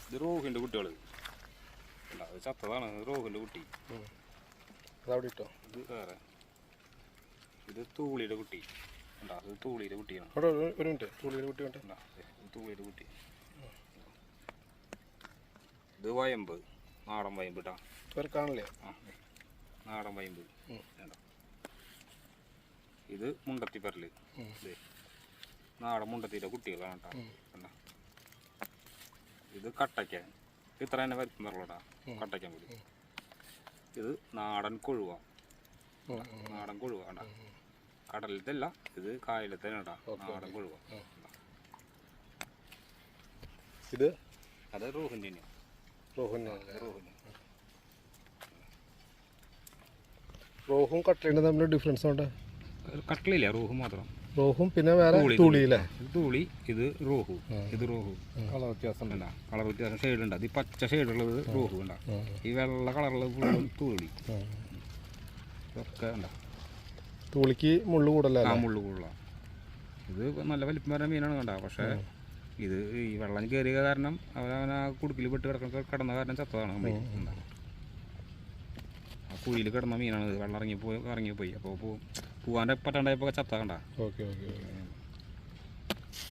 ഇത് റോഹിൻ്റെ കുട്ടികൾ അത് ചത്തതാണ്. റോഹിൻ്റെ കുട്ടി അതവിടെ ഇട്ടോ. ഇത് വേറെ. ഇത് തൂളിയുടെ കുട്ടി ഉണ്ടാ. ഇത് തൂളിയുടെ കുട്ടിയാണ്. അവിടെ ഒരു മിനിറ്റ്. തൂളിയുടെ കുട്ടി വേണ്ട. ഇത് തൂളിയുടെ കുട്ടി. ഇത് വയമ്പ്, നാടൻ വയമ്പ് കേട്ടോ. വേറെ കാണില്ലേ? ആ, നാടൻ വയമ്പ്. ഇത് മുണ്ടത്തിപ്പരല്. ഇത് നാടൻ മുണ്ടത്തിയുടെ കുട്ടികളാണ് കേട്ടോ. ഇത് കട്ടയ്ക്ക. ഇത്ര തന്നെ വലിപ്പം വരലോട്ടാ കട്ടയ്ക്കാൻ കൂടി. ഇത് നാടൻ കൊഴുവ. നാടൻ കൊഴുവ കണ്ട. കടലത്തല്ല, ഇത് കായലത്തെ കേട്ടാ. നാടൻ കൊഴുവ. ഇത് അത് റോഹിൻ്റെ തന്നെയാണ്. റോഹും കട്ട്ലയും തമ്മിൽ ഡിഫറൻസ് ഉണ്ട്. കട്ടലില്ല, റോഹു മാത്രം. റോഹും പിന്നെ വേറെ തൂളിയില്ലേ? ഇത് തൂളി, ഇത് റോഹു. ഇത് റോഹു. കളർ വ്യത്യാസം ഉണ്ട. കളർ വ്യത്യാസം ഷെയ്ഡ് ഉണ്ട്. അത് ഈ പച്ച ഷെയ്ഡുള്ളത് റോഹു ഉണ്ട. ഈ വെള്ള കളറുള്ളത് ഫുള്ളും തൂളി. ഇതൊക്കെ ഉണ്ട. തൂളിക്ക് മുള്ളു കൂടുതല. ആ, മുള്ളു കൂടുതലാണ്. ഇത് നല്ല വലിപ്പം വരുന്ന മീനാണ് കണ്ട. പക്ഷേ ഇത് ഈ വെള്ളം കയറിയ കാരണം അവൻ ആ കുടുക്കിൽ പെട്ട് കിടന്ന കാരണം ചത്തതാണ്. ആ കുഴിയിൽ കിടന്ന മീനാണ്. വെള്ളം ഇറങ്ങിപ്പോയി. അപ്പോൾ പോകാൻ പറ്റാണ്ടായപ്പോൾ ചത്ത കണ്ട. Okay okay.